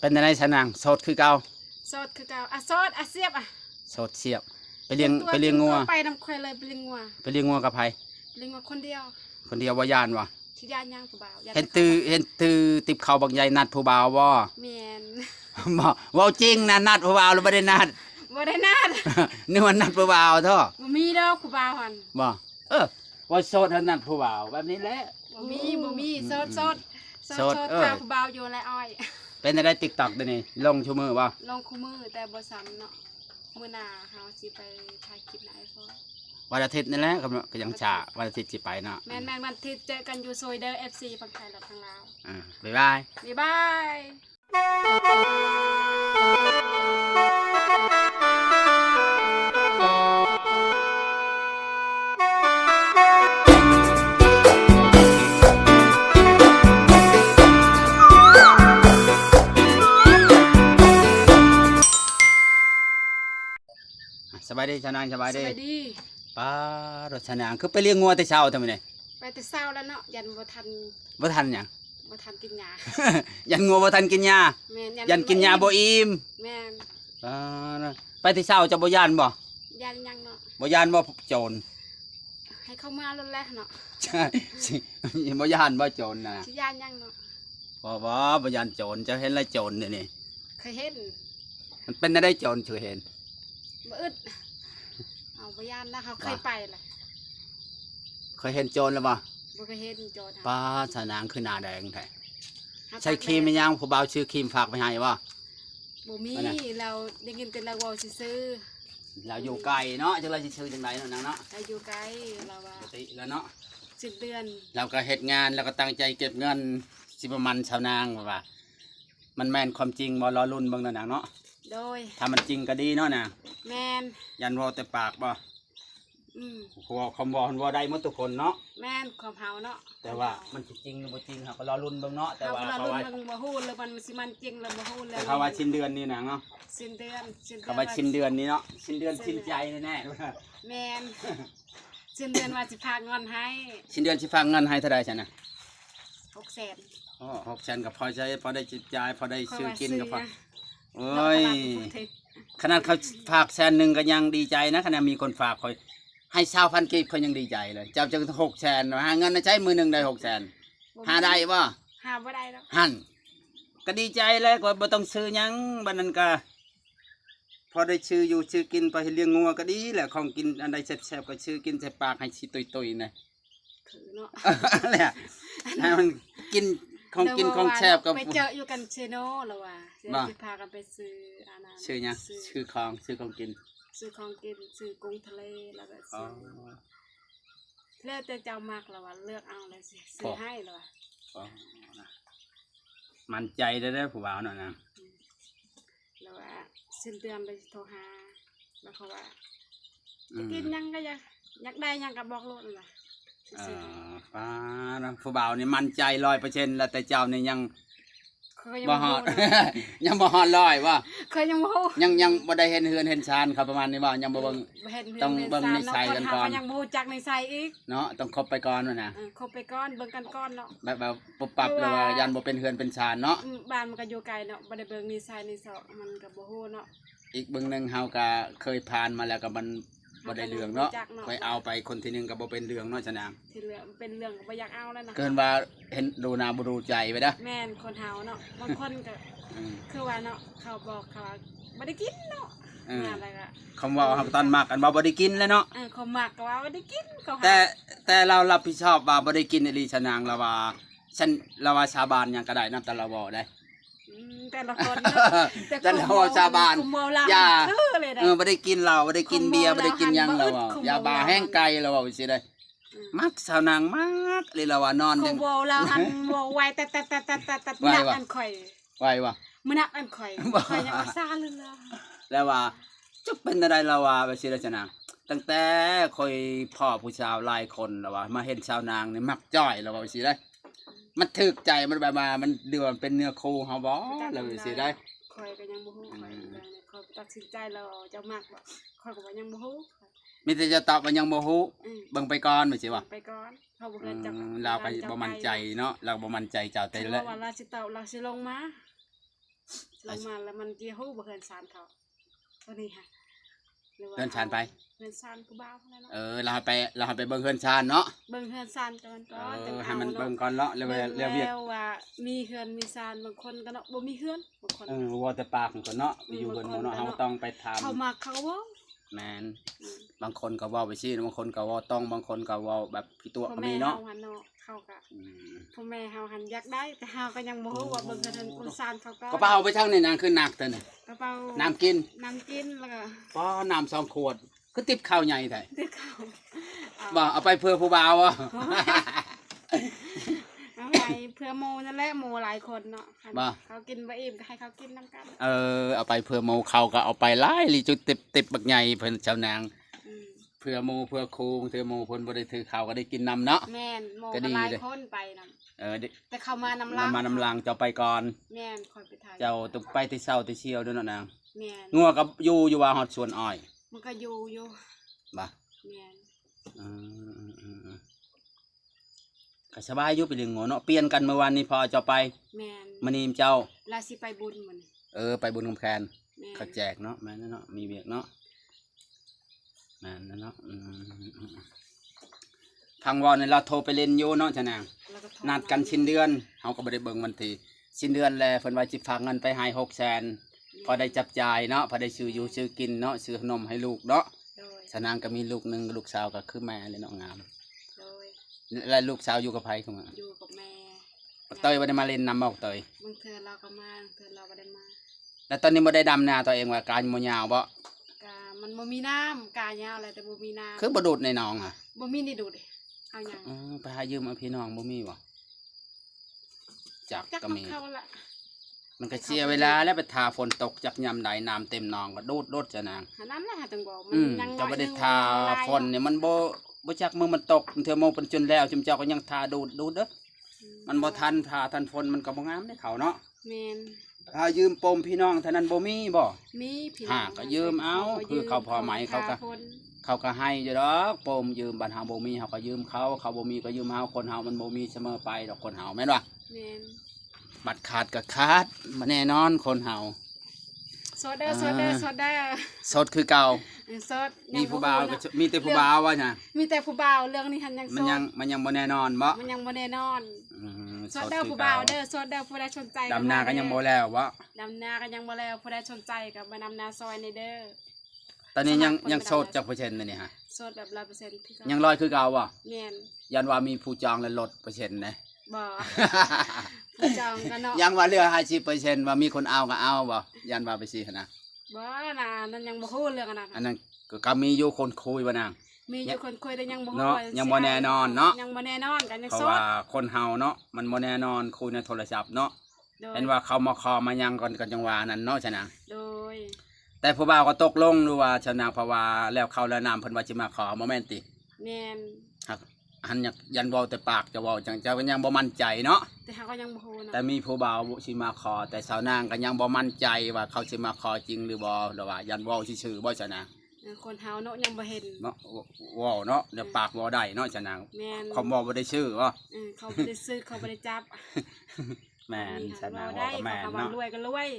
เป็นอะไรชะนางโสดคือเก่าโสดคือเก่าอ่ะโสดอ่ะเสียบอ่ะโสดเสียบไปเลี้ยงงัวไปนำควายเลยไปเลี้ยงงัวกับไผเลี้ยงงัวคนเดียวบ่ย่านวะที่ย่านย่างผู้บ่าวเห็นตือติบเขาบางใหญ่นัดผู้บ่าวบ่แม่นบ่เว้าจริงนะนัดผู้บ่าวหรือบ่ได้นัดบ่ได้นัดนึกว่านัดผู้บ่าวเถอะบ่มีดอกผู้บ่าวหั่นบ่ว่าโสดนัดผู้บ่าวแบบนี้แหละบ่มีโสดพาผู้บ่าวอยู่และอ้อยเป็นได้ TikTok เดี๋ยวนี้ลงชั่วมือบ่ลงคู่มือแต่บ่ซ้ำเนาะมื้อหน้าเฮาสิไปถ่ายคลิปไหนพ่อวันอาทิตย์นี่แหละก็ยังช้าวันอาทิตย์สิไปเนาะแม่นวันอาทิตย์เจอกันอยู่ซอยเด้อ FC ฝั่งไทยและทางลาวบ๊ายบายบ๊ายบายสบายดีชนางสบายดีป้ารถชนางคือไปเลี้ยงงัวแต่เช้าทำไมเนี่ยไปแต่เช้าแล้วเนาะยันบ่ทันหยังบ่ทันกินยายันงัวบ่ทันกินยายันกินยาบ่อิ่มแม่นไปแต่เช้าจะบ่ย่านบ่ยันยังเนาะบ่ย่านบ่โจรให้เข้ามาแล้วแหละเนาะใช่บ่ย่านบ่โจรนะสิยันยังเนาะบ่ย่านโจรจะเห็นอะไรโจรเดี๋ยวนี้เคยเห็นมันเป็นอะไรโจรเคยเห็นบ่อึดเอาบ่ย่านนะเขาเคยไปแหละเคยเห็นโจรแล้วบ่เคยเห็นโจรป้าชนางคือหน้าแดงแท้ใช้ครีมยังผู้บ่าวชื่อครีมฝากไปให้บ่บ่มีเราได้ยินแต่เราเว้าซื่อเราอยู่ไกลเนาะจังไรสิซื้อจังไรเนาะนางเนาะเราอยู่ไกลเราว่าปกติแล้วเนาะ10 เดือนเราก็เฮ็ดงานแล้วก็ตั้งใจเก็บเงินสิประมาณชาวนางว่ามันแม่นความจริงบ่รอรุ่นเบิ่งเนาะนางเนาะโดยถ้ามันจริงก็ดีเนาะนะแม่นยันเว้าแต่ปากบ่หัวคำบอกได้หมดทุกคนเนาะแม่นความเฮาเนาะแต่ว่ามันจริงหรือบ่จริงครับก็รอรุ่นเบิ่งเนาะแต่ว่าเขาว่าบ่ฮู้แล้วมันสิมันจริงแล้วบ่ฮู้แล้วเขาว่าสิ้นเดือนนี้นะเนาะสิ้นเดือนเขาว่าสิ้นเดือนนี้เนาะสิ้นเดือนสิ้นใจแน่ๆแม่นสิ้นเดือนว่าสิฝากเงินให้สิ้นเดือนสิฝากเงินให้เท่าใดซั่นน่ะ600,000600,000ก็พอใช้พอได้จิบจ่ายพอได้ซื้อกินก็พอโอ้ยขนาดเขาฝาก100,000ก็ยังดีใจนะขนาดมีคนฝากคอยให้20,000กีบเขายังดีใจเลยเจ้าจะ600,000หาเงินใช้มือหนึ่งได้600,000หาได้บ่หาบ่ได้แล้วหั่นก็ดีใจเลยก็บ่ต้องซื้อหยังบัดนั้นก็พอได้ชื่ออยู่ชื่อกินไปเลี้ยงงัวก็ดีแหละของกินอันใดแซ่บๆก็ชื่อกินใส่ปากให้สิตุยๆนะคือเนาะแหละให้มันกินของกินของแซ่บก็ไปเจออยู่กันเชโนแล้วว่าสิพากันไปซื้ออันนั้นซื้อหยังซื้อของกินซื้อของกินซื้อกุ้งทะเลแล้วก็ซื้อแล้วแต่เจ้ามากแล้วว่าเลือกเอาเลยสิซื้อให้เลยมันใจได้ผู้บ่าวหน่อยนะแล้วว่าสิ้นเดือนไปโทรหาแล้วเขาว่าจะกินยังก็อยากได้ยังก็บอกลูกเลยป้าผู้บ่าวนี่มั่นใจ100%แล้วแต่เจ้านี่ยังบ่ฮอดยังบ่ฮอด100ว่าเคยยังบ่ยังบ่ได้เห็นเฮือนเห็นชานครับประมาณนี้บ่ยังบ่เบิ่งต้องเบิ่งนิสัยกันก่อนยังบ่ฮู้จักนิสัยอีกเนาะต้องคบไปก่อนนะคบไปก่อนเบิ่งกันก่อนเนาะแบบปุ๊บปั๊บแล้วว่ายันบ่เป็นเฮือนเป็นชานเนาะบ้านมันก็อยู่ไกลเนาะบ่ได้เบิ่งนิสัยนิสัยมันก็บ่ฮู้เนาะอีกเบิ่งนึงเฮาก็เคยผ่านมาแล้วก็มันบ่ได้เรื่องเนาะไปเอาไปคนที่1ก็บ่เป็นเรื่องเนาะชะนางที่เรื่องเป็นเรื่องก็บ่อยากเอาแล้วนะเกินว่าเห็นดูหน้าบ่ดูใจไปเด้อแม่นคนเฮาเนาะบางคนก็คือว่าเนาะเขาบอกเขาว่าบ่ได้กินเนาะอะไรก็คำว่าตอนมักกันว่าบ่ได้กินแล้วเนาะเขามักก็ว่าบ่ได้กินแต่เรารับผิดชอบว่าบ่ได้กินอีหลีชะนางเราว่าฉันเราว่าชาวบ้านหยังก็ได้นำแต่เราบ่ได้แต่ละคนแต่เราชาวบ้านอย่าบ่ได้กินเหล้าบ่ได้กินเบียร์บ่ได้กินหยังเราอย่าบาแห้งไก่เราว่าสิได้มักสาวนางมักเลยเราว่านอนจังบ่เราอันบ่ไวแต่นักอันข่อยไวว่ะมื้อนักอันข่อยยังว่าซาเลยล่ะแล้วว่าจะเป็นอะไรเราว่าว่าสิได้ชะนางตั้งแต่ค่อยพ่อผู้ชาวหลายคนแล้วว่ามาเห็นชาวนางนี่มักจ้อยเราว่าสิได้มันถึกใจมันแบบว่ามันเดือดเป็นเนื้อคู่เฮาบ่แล้วสิได้ข่อยก็ยังบ่ฮู้ข่อยตัดสินใจแล้วเจ้ามากบ่ข่อยก็ว่ายังบ่ฮู้มีแต่จะตอบว่ายังบ่ฮู้เบิ่งไปก่อนว่าสิว่าไปก่อนเฮาบ่เกินจักเราก็บ่มั่นใจเนาะเราบ่มั่นใจเจ้าแต่แล้วว่าเราสิตอบเราสิลงมา ลงมาแล้วมันจะฮู้บ่เฮือนซานเขาตัวนี้ค่ะหรือว่า เฮือนชานไป เฮือนซานผู้บ่าวนั่นเนาะ เราให้ไปเบิ่งเฮือนชานเนาะ เบิ่งเฮือนซานก่อนจัง ให้ เอา มัน เนาะ เบิ่งก่อนเนาะแล้ว เบิ่ง เรียกเวียก แล้วว่ามีเฮือนมีซานบางคนก็เนาะบ่มีเฮือนบางคน ว่าแต่ปากมันก่อนเนาะไปอยู่เฮือนหมู่เนาะเฮาต้องไปถาม เขามาเขาเว้า แม่น อืม บางคนก็เว้าไปซี่บางคนก็เว้าต้องบางคนก็เว้าแบบพี่ตัว พ่อ ก็ แม่ มี เฮา เนาะ หันเนาะเขาก็ อืม พ่อแม่เฮาหันอยากได้แต่เฮาก็ยังบ่ฮู้ว่าเบิ่งเฮือนคนซานเขาก็ กระเป๋าไปทางนี่นางคือหนักแต่นี่ กระเป๋า น้ำกิน น้ำกินแล้วก็ ป้อน้ำ2ขวดคือติบข้าวใหญ่แท้ เด็กเขาเอา บ่เอาไปเพื่อผู้บ่าวอ่ะ เอาไปเพื่อโมนั่นแหละโมหลายคนเนาะคัน บ่ เขากินบ่อิ่มก็ให้เขากินนำกัน เอาไปเพื่อหมู่เขาก็เอาไปหลายลิจุดติบบักใหญ่เพิ่นเจ้านาง อืม เพื่อหมู่เพื่อครูเพื่อหมู่เพิ่นบ่ได้ถือข้าวก็ได้กินนำเนาะ แม่นโม ก็ ก็ ดี หลาย เลย คนไปนำ ดิ แต่เขามานำลัง มานำลางเจ้าไปก่อน แม่นคอยไปถ่าย เจ้าต้องไปที่เช้าที่เชียวด้วยเนาะนาง แม่น งัวกับอยู่ว่าฮอดสวนอ้อย มันก็อยู่ บ่ แม่น อืมก็สบายอยู่ไปเรื่องงัวเนาะเปลี่ยนกันเมื่อวานนี้พอเจ้าไป แม่น มื้อนี้เจ้า ลาสิไปบุญมัน ไปบุญกำแพน แม่น เขาแจกเนาะแม่นเนาะมีเวียกเนาะแม่นเนาะทางวอนนี่เราโทรไปเล่นอยู่เนาะจ้ะนาง แล้วก็โทร นัดกันสิ้นเดือนเฮาก็บ่ได้เบิ่งวันที่สิ้นเดือนแล้วเพิ่นว่าสิฝากเงินไปให้600,000พอได้จับจ่ายเนาะพอได้ซื้ออยู่ซื้อกินเนาะซื้อขนมให้ลูกเนาะ โดย สนางก็มีลูกหนึงลูกสาวก็คือแม่เลยเนาะงาม โดย แล้วลูกสาวอยู่กับไผเข้ามา อยู่กับแม่ เตยบ่ได้มาเล่นนำบ่เตย บางเทื่อเราก็มาบางเทื่อเราบ่ได้มา แล้วตอนนี้บ่ได้ดำนาตัวเองว่าการบ่ยาวบ่ กามันบ่มีน้ำกายาวอะไรแต่บ่มีน้ำ คือบ่ดูดในหนองอ่ะ บ่มีนี่ดูดิเอาหยัง ไปหายืมเอาพี่น้องบ่มีบ่จัก จัก ก็ มัน มี เข้าละ มันก็เสียเวลาแล้วไปทาฝนตกจากยามใดน้ำเต็มหนองก็ดูดจ้ะนาง อันนั้นแหละจังบอกมั จะ น้อย บ่ได้ หนึ่ง ทา หลาย ฝนเนี่ยมันบ่จักมือมันตกเทื่อโมงเป็นจนแล้วจุมเจ้าก็ยังทาดูดเด้อมันบ่ทันทาทันฝนมันก็บ่งามได้เขาเนาะ แม่น ถ้ายืมปมพี่น้องเท่านั้นบ่มีบ่ มีพี่ หาก็ยืมเอาคือเขาพอไหมเขาก็ ทคน เขาก็ให้อยู่ดอกปมยืมบัดเฮาบ่มีเฮาก็ยืมเขาบ่มีก็ยืมเฮาคนเฮามันบ่มีเสมอไปดอกคนเฮาแม่นบ่ แม่น บัตรขาดก็ขาดบ่แน่นอนคนเฮา โซดเด้อโซดเด้อโซดเด้อ สดคือเก่า โซด มีผู้บ่าวก็มีแต่ผู้บ่าวว่าน่ะ มีแต่ผู้บ่าวเรื่องนี้หันยังโซ มัน ด ยังบ่แน่นอนบ่ มันยังบ่แน่นอน อืม โซดเด้อผู้บ่าวเด้อโซดเด้อผู้ใดสนใจ ดำนาก็ยังบ่แล้วบ่ ดำนาก็ยังบ่แล้วผู้ใดสนใจก็มาดำนาซอยในเด้อ ตอนนี้ยัง สมัครคน ยัง ไป โสด ดำนา จักเปอร์เซ็นต์เลยนี่ฮะ โซดแบบ100%ที่เขา ยังลอยคือเก่าบ่ แม่น ยันว่ามีผู้จองแล้วลดเปอร์เซ็นต์นะ บ่ ผู้จองกันเนาะ ยังว่าเหลือ50%ว่ามีคนเอาก็เอาบ่ยันว่าไปสิหั่นนะ บ่น่ะนั่นยังบ่ฮู้เรื่องอันนั้น อันนั้นก็มีอยู่คนคุยบ่นาง มีอยู่คนคุยแต่ยังบ่ฮู้ เนาะ ว่า ยังบ่แน่นอนเนาะ ยังบ่แน่นอนกันยัง เพราะ โสด ว่าคนเฮาเนาะมันบ่แน่นอนคุยในโทรศัพท์เนาะ โดย เป็นว่าเขามาขอมายังก่อนกันจังหวะนั้นเนาะฉะนั้น โดย แต่ผู้บ่าวก็ตกลงหรือว่าฉะนั้นเพราะว่าแล้วเขาแล้วนำเพิ่นว่าสิมาขอบ่แม่นติ แม่น ครับอันอยากยันเว้าแต่ปากจะเว้าจังเจ้าก็ยังบ่มั่นใจเนาะ แต่เขาก็ยังบ่ฮู้เนาะ แต่มีผู้บ่าวสิมาขอแต่สาวนางก็ยังบ่มั่นใจว่าเขาสิมาขอจริงหรือบ่หรือว่ายันเว้าซื่อๆบ่ฉะนั้น คนเฮาเนาะยังบ่เห็น เนาะเว้าเนาะเดี๋ยวปากเว้าได้เนาะฉะนั้น แม่น ความเว้าบ่ได้ชื่อบ่ เขาบ่ได้ซื้อเขาบ่ได้จับ แม่น มี ฉะ หา นั้น เรา เว้า ได้ ก็แม่น เขาว่า เนาะ รวยก็รวย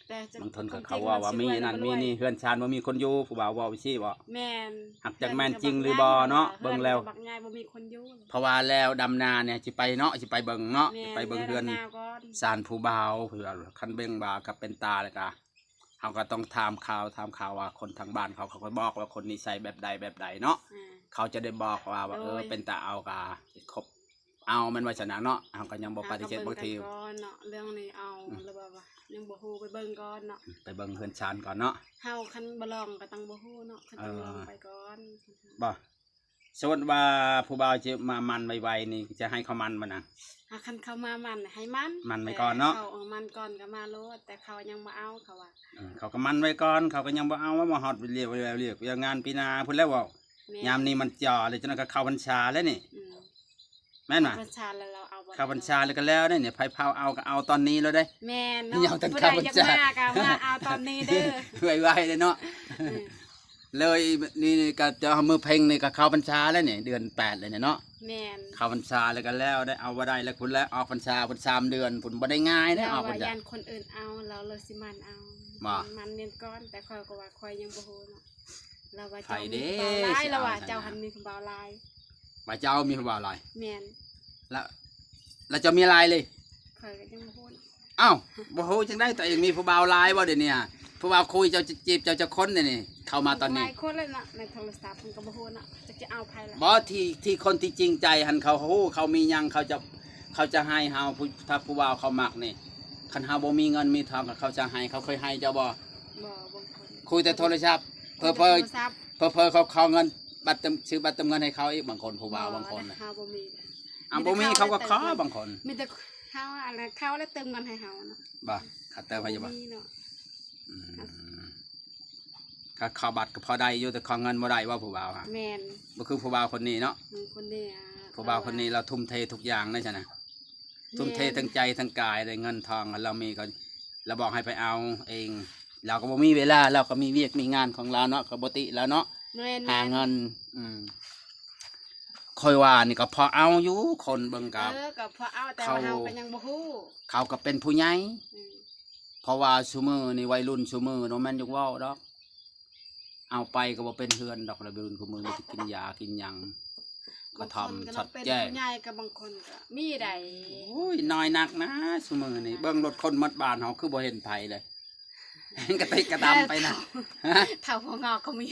แต่จะ บางคนก็ ค เขา จริง ว่ามี สิรย นั่น ก็ร มี วย นี่เฮือนชานบ่มีคนอยู่ผู้บ่าวเว้าซี่บ่ แม่น หักจากแม่นจริงหรือบ่เนาะเบิ่งแล้ว บักใหญ่บ่มีคนอยู่ เพราะว่าแล้วดำนาเนี่ยสิไปเนาะสิไปเบิ่งเนาะ แม่ สิไปเบิ่งเฮือน แม่ดำนาก่อน สารผู้บ่าวเผื่อคันเบิ่งบ่ากับเป็นตาแล้วก็เฮาก็ต้องถามข่าวว่าคนทางบ้านเขาก็บอกว่าคนนิสัยแบบใดเนาะ อ่า เขาจะได้บอกว่าโดย เป็นตาเอากะครบเอามันว่าฉะนั้นเนาะเฮาก็ยังบ่ปฏิเสธบางที หก็เบิ่งกันก่อนเนาะเรื่องนี้เอาหรือว่ายังบ่ฮู้ไปเบิ่งก่อนเนาะ ไปเบิ่งเฮือนชานก่อนเนาะ เฮาคันบ่ลองก็ต้องบ่ฮู้เนาะคันต้องลองไปก่อน บ่สมมุติว่าผู้บ่าวจะมามันไวๆนี่จะให้เขามันบ่นะ หาคันเข้ามามันให้มัน มันไว้ก่อนเนาะ แต่เขาเอามันก่อนก็มาโลดแต่เขายังบ่เอาเขาว่า เขาก็มันไว้ก่อนเขาก็ยังบ่เอาว่ามาฮอดเรียกอย่างงานปีหน้าพุ่นแล้วเว้า แม่ ยามนี้มันจ่อเลยจนก็เข้าพรรษาแล้วนี่ อืม แม่นบ่ ประชาแล้วเราเอาบ่ได้ เข้าพรรษาแล้วก็แล้วเนี่ยไผเผาเอาก็เอาตอนนี้แล้วได้ แม่น อย่า เนาะ เอาแต่ ผู้ ข้า ใด ว อยาก จ้ะ มาก็มาเอาตอนนี้เด้อ ไวๆเลยเนาะ อืม เลยนี่ก็จะเอามือเพ่งนี่ก็เข้าพรรษาแล้วนี่เดือน8เลยเนี่ยเนาะ แ แม่น เข้าพรรษาแล้วกันแล้วได้เอาบ่ได้แล้วคุณแล้วออกพรรษาพุ่น3เดือนพุ่นบ่ได้ง่ายได้อ เรา ออกพร ว่าร ษา ยันคนอื่นเอาเราเลยสิมันเอา บ่ มันเน้นก้อนแต่คอยก็ว่าคอยยังบ่ฮู้เนาะเราว่า ไผ เจ้า เด้ มีผู้บ่าวหลาย สิ เราว่า เอา เจ้าหันมีผู้บ่าวหลาย ว่าเจ้ามีผู้บ่าวหลาย แม่น แล้วเจะมีหลายเลย คอยก็ยังบ่ฮู้เนาะ อ้าวบ่ฮู้จังได้ตัวเองมีผู้บ่าวหลายบ่เดี๋ยวนี้อะผู้บ่าวคุยเจ้าจะจีบเจ้าจะค้นเดี๋ยวนี้เข้ามาตอนนี้ หลายคนเลยเนาะในโทรศัพท์มันก็บ่ฮู้เนาะจะเอาไผล่ะ บ่ที่คนที่จริงใจหันเขาฮู้เขามีหยังเขาจะให้เฮาผู้ถ้าผู้บ่าวเขามักนี่คันเฮาบ่มีเงินมีทองก็เขาจะให้เขาเคยให้เจ้าบ่ บ่บางคน คุยแต่โทรศัพท์เพ้อ โทรศัพท์ เขาเงินบัตรเติมซื้อบัตรเติมเงินให้เขาอีกบางคนผู้บ่าวบางคนน่ะ เฮาบ่มี บ่มีเขาก็ขอบางคน มีแต่เฮาอะไรเขาแล้วเติมเงินให้เฮาเนาะ บ่เขาเติมให้อยู่บ่ มีเนาะ อืมก็เข้าบัตรก็พอได้อยู่แต่ขอเงินบ่ได้ว่าผู้บ่าวฮะ แม่น บ่คือผู้บ่าวคนนี้เนาะ คนนี้ ผู้บ่าวคนนี้เราทุ่มเททุกอย่างเลยใช่ไหมทุ่มเททั้งใจทั้งกายเลยเงินทองเรามีก็เราบอกให้ไปเอาเอง เราก็บ่มีเวลาเราก็มีเวียกมีงานของเราเนาะก็ปกติแล้วเนาะ แม่น หาเงินค่อยว่านี่ก็พอเอาอยู่คนเบิ่งกับ ก็พอเอาแต่ว่าเฮาก็ยังบ่ฮู้ เขาก็เป็นผู้ใหญ่ อืม เพราะว่าซุมื้อนี่วัยรุ่นซุมื้อเนาะแม่นยกเว้าดอก เอาไปก็บ่เป็นเฮือนดอกระเบิดคุมื้อนี่สิกินยากินหยังก็ทำชัดแจ้ง บางคนก็เป็นผู้ใหญ่กับบางคนก็มีได้ โอ้ยน้อยนักนะซุมื้อนี่เบิ่งรถคนหมดบ้านเฮาคือบ่เห็นไผเลย กระติกกระดำไปนะฮะ เท่าหัวงอกก็มี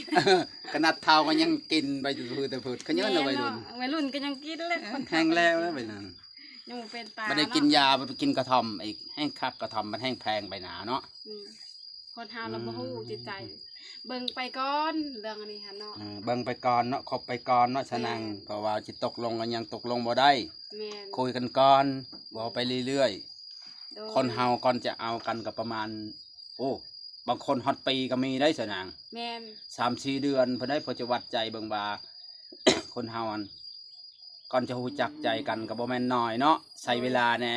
ขนาดเท่าก็ยังกินไปถือแต่พืชเขาเยอะเลยวัยรุ่น วัยรุ่นก็ยังกินเลยคน แห้งแล้วนะไปนั่น ยังบ่เป็นตา ไม่ได้กินยาไปกินกระท่อมอีกแห้งคักกระท่อมมันแห้งแพงไปหนาเนาะ อืมคนเฮาเราบ่ฮู้จิตใจ เบิ่งไปก่อนเรื่องอันนี้หั่นเนาะ เบิ่งไปก่อนเนาะคบไปก่อนเนาะฉะนั้นเพราะว่าจิตตกลงกันยังตกลงบ่ได้ แม่น คุยกันก่อนบอกไปเรื่อย โดย ๆคนเฮาก่อนจะเอากันก็ประมาณ โอ้บางคนฮอดปีก็มีได้ฉะนั้น แม่น 3-4 เดือนเพิ่นได้พอจะวัดใจเบิ่งว่า คนเฮาอันก่อนจะรู้จักใจกันก็บ่แม่นน้อยเนาะใช้เวลาแน่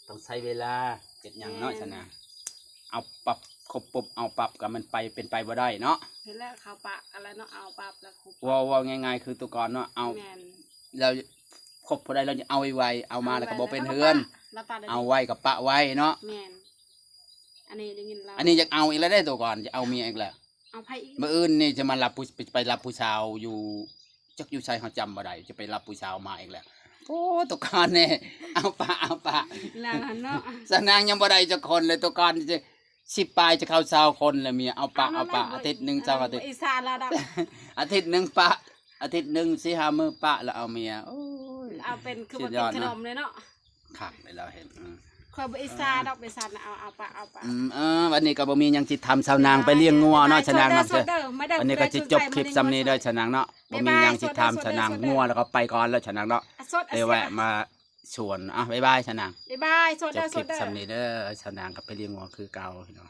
ต้องใช้เวลาเจ็ดหยังเนาะฉะนั้นเอาปรับครบปุ๊บเอาปรับก็มันไปเป็นไปบ่ได้เนาะ เห็นแล้วเขาปะอะไรเนาะเอาปรับแล้วคุป ว่าง่ายๆคือตัวก่อนเนาะเอา แม่น เราครบพอได้เราจะเอาไวๆเอามาแล้วก็บ่เป็นเฮือน แล้วปะได้ เอาไว้กับปะไว้เนาะ แม่นอันนี้ได้ยินเรา อันนี้อยากเอาอีกแล้วได้ตัวก่อนจะเอาเมียอีกแล้ว เอาไผอีก มื้ออื่นนี่จะมารับผู้ไปรับผู้สาวอยู่จักอยู่ไสเฮาจำบ่ได้จะไปรับผู้สาวมาอีกแล้วโอ้ตัวก่อนนี่เอาปะ แล้วเนาะ สนางยังบ่ได้จักคนเลยตัวก่อนจะ10ปลายจะเข้า20คนแล้วเมียเอาปะอาทิตย์หนึงเจ้าอาทิตย์ อีสานแล้วดอก อาทิตย์หนึงปะอาทิตย์หนึง4-5มื้อปะแล้วเอาเมียโอ้ย เอาเป็นคือ สุ บ่ ดย เป็ อด นขน เนาะ มเลยเนาะ ค่ะได้แล้วเห็น คอยบ่อีสานดอกไปสานเอาปะ วันนี้ก็บ่มีหยังสิทำชาวนางไปเลี้ยงงัวเนาะชาวนางเนาะ สดเด้อไม่ได้ วันนี้ก็สิจบคลิปซ้ำนี้เด้อชาวนางเนาะบ่มีหยังสิทำชาวนางงัวแล้วก็ไปก่อนแล้วชาวนางเนาะ สด ไปแวะมาสวนบ๊ายบายชาวนาง บ๊ายบายสด จ เด้ บ อ ค ส ลิ ด ป เด้อ ซ้ำนี้เด้อชาวนางก็ไปเลี้ยงงัวคือเก่าพี่น้อง